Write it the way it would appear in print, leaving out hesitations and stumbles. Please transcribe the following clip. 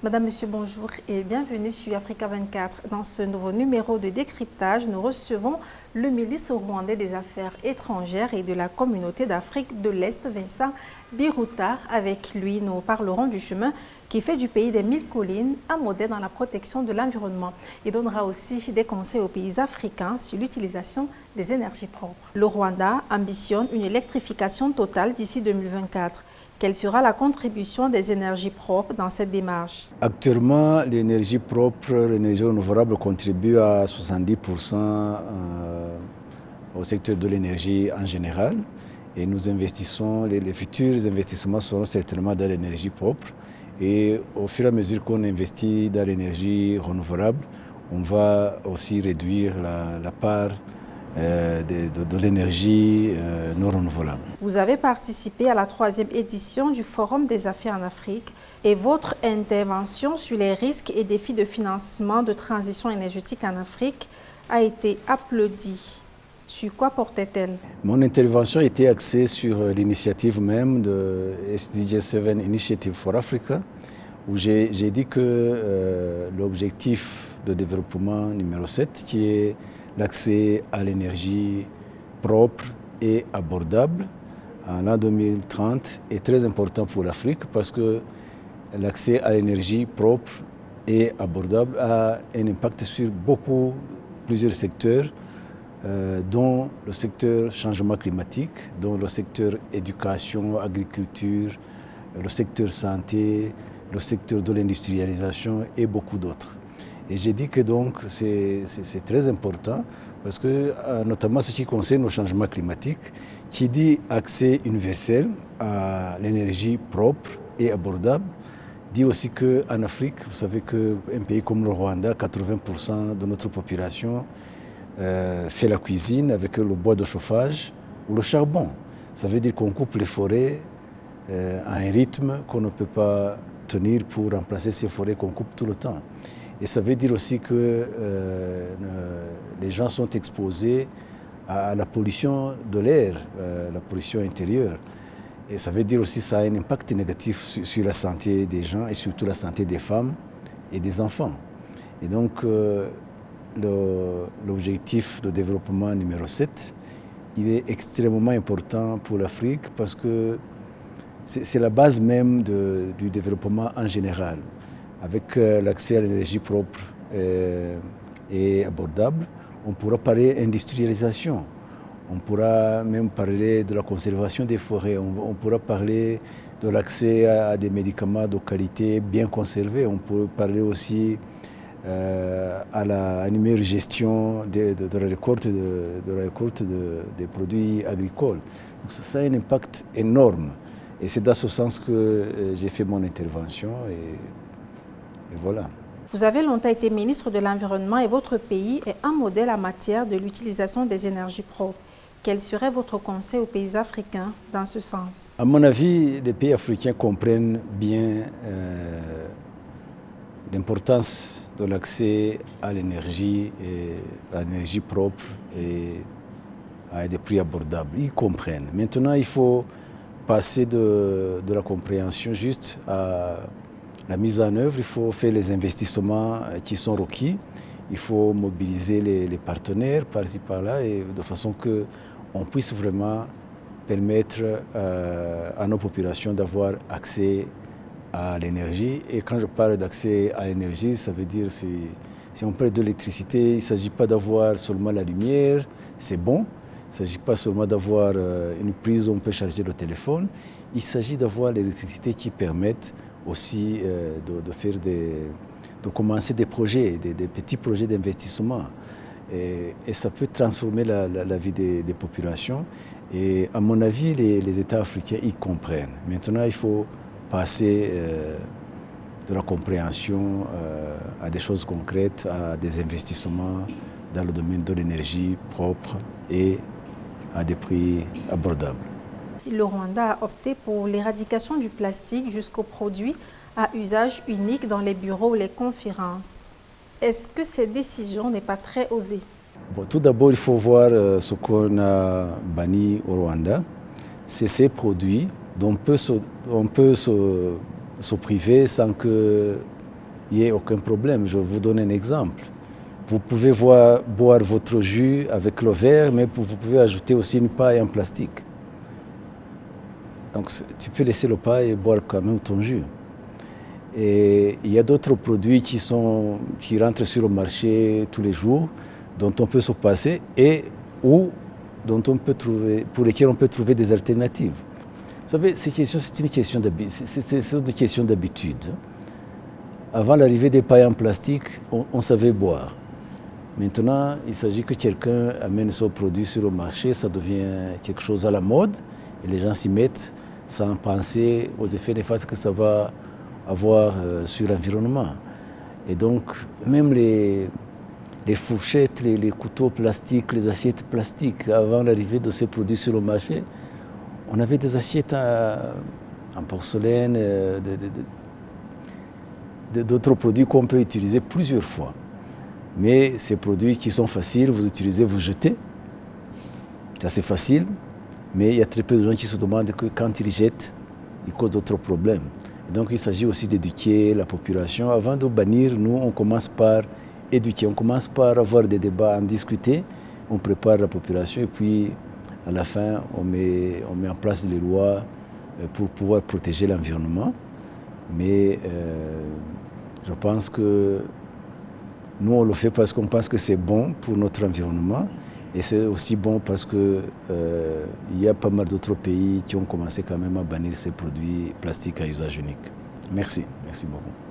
Madame, Monsieur, bonjour et bienvenue sur Africa 24. Dans ce nouveau numéro de décryptage, nous recevons le ministre rwandais des Affaires étrangères et de la Communauté d'Afrique de l'Est, Vincent Biruta. Avec lui, nous parlerons du chemin qui fait du pays des 1000 collines un modèle dans la protection de l'environnement. Il donnera aussi des conseils aux pays africains sur l'utilisation des énergies propres. Le Rwanda ambitionne une électrification totale d'ici 2024. Quelle sera la contribution des énergies propres dans cette démarche? Actuellement, l'énergie propre, l'énergie renouvelable contribue à 70% au secteur de l'énergie en général. Et nous investissons, les futurs investissements seront certainement dans l'énergie propre. Et au fur et à mesure qu'on investit dans l'énergie renouvelable, on va aussi réduire la part de l'énergie non renouvelable. Vous avez participé à la 3e édition du Forum des affaires en Afrique et votre intervention sur les risques et défis de financement de transition énergétique en Afrique a été applaudie. Sur quoi portait-elle? Mon intervention était axée sur l'initiative même de SDG 7 Initiative for Africa, où j'ai dit que l'objectif de développement numéro 7, qui est l'accès à l'énergie propre et abordable en l'an 2030 est très important pour l'Afrique parce que l'accès à l'énergie propre et abordable a un impact sur plusieurs secteurs, dont le secteur changement climatique, dont le secteur éducation, agriculture, le secteur santé, le secteur de l'industrialisation et beaucoup d'autres. Et j'ai dit que donc c'est très important parce que notamment ce qui concerne le changement climatique, qui dit accès universel à l'énergie propre et abordable, dit aussi qu'en Afrique, vous savez qu'un pays comme le Rwanda, 80% de notre population fait la cuisine avec le bois de chauffage ou le charbon. Ça veut dire qu'on coupe les forêts à un rythme qu'on ne peut pas tenir pour remplacer ces forêts qu'on coupe tout le temps. Et ça veut dire aussi que les gens sont exposés à la pollution de l'air, la pollution intérieure. Et ça veut dire aussi que ça a un impact négatif sur la santé des gens et surtout la santé des femmes et des enfants. Et donc, l'objectif de développement numéro 7, il est extrêmement important pour l'Afrique parce que c'est la base même du développement en général. Avec l'accès à l'énergie propre et abordable, on pourra parler d'industrialisation, on pourra même parler de la conservation des forêts, on pourra parler de l'accès à des médicaments de qualité bien conservés, on peut parler aussi à une meilleure gestion de la récolte, des produits agricoles. Donc ça a un impact énorme et c'est dans ce sens que j'ai fait mon intervention. Et voilà. Vous avez longtemps été ministre de l'Environnement et votre pays est un modèle en matière de l'utilisation des énergies propres. Quel serait votre conseil aux pays africains dans ce sens? À mon avis, les pays africains comprennent bien l'importance de l'accès à l'énergie propre et à des prix abordables. Ils comprennent. Maintenant, il faut passer de la compréhension juste à la mise en œuvre, il faut faire les investissements qui sont requis, il faut mobiliser les partenaires par-ci par-là et de façon qu'on puisse vraiment permettre à nos populations d'avoir accès à l'énergie. Et quand je parle d'accès à l'énergie, ça veut dire si on parle de l'électricité, il ne s'agit pas d'avoir seulement la lumière, c'est bon. Il ne s'agit pas seulement d'avoir une prise où on peut charger le téléphone, il s'agit d'avoir l'électricité qui permette aussi de commencer des projets, des petits projets d'investissement. Et ça peut transformer la vie des populations. Et à mon avis, les États africains y comprennent. Maintenant, il faut passer de la compréhension à des choses concrètes, à des investissements dans le domaine de l'énergie propre et à des prix abordables. Le Rwanda a opté pour l'éradication du plastique jusqu'aux produits à usage unique dans les bureaux ou les conférences. Est-ce que cette décision n'est pas très osée? Bon, tout d'abord, il faut voir ce qu'on a banni au Rwanda. C'est ces produits dont on peut se priver sans que il n'y ait aucun problème. Je vais vous donner un exemple. Vous pouvez boire votre jus avec l'eau verte, mais vous pouvez ajouter aussi une paille en plastique. Donc tu peux laisser le paille et boire quand même ton jus. Et il y a d'autres produits qui rentrent sur le marché tous les jours, dont on peut se passer et dont on peut trouver, pour lesquels on peut trouver des alternatives. Vous savez, c'est une question d'habitude. Avant l'arrivée des pailles en plastique, on savait boire. Maintenant, il s'agit que quelqu'un amène son produit sur le marché, ça devient quelque chose à la mode, et les gens s'y mettent sans penser aux effets néfastes que ça va avoir sur l'environnement. Et donc, même les fourchettes, les couteaux plastiques, les assiettes plastiques, avant l'arrivée de ces produits sur le marché, on avait des assiettes en porcelaine, d'autres produits qu'on peut utiliser plusieurs fois. Mais ces produits qui sont faciles, vous utilisez, vous jetez. C'est assez facile, mais il y a très peu de gens qui se demandent que quand ils jettent, ils causent d'autres problèmes. Et donc il s'agit aussi d'éduquer la population. Avant de bannir, nous, on commence par éduquer, on commence par avoir des débats, en discuter, on prépare la population et puis à la fin, on met en place des lois pour pouvoir protéger l'environnement. Mais je pense que nous, on le fait parce qu'on pense que c'est bon pour notre environnement et c'est aussi bon parce qu'il y a pas mal d'autres pays qui ont commencé quand même à bannir ces produits plastiques à usage unique. Merci beaucoup.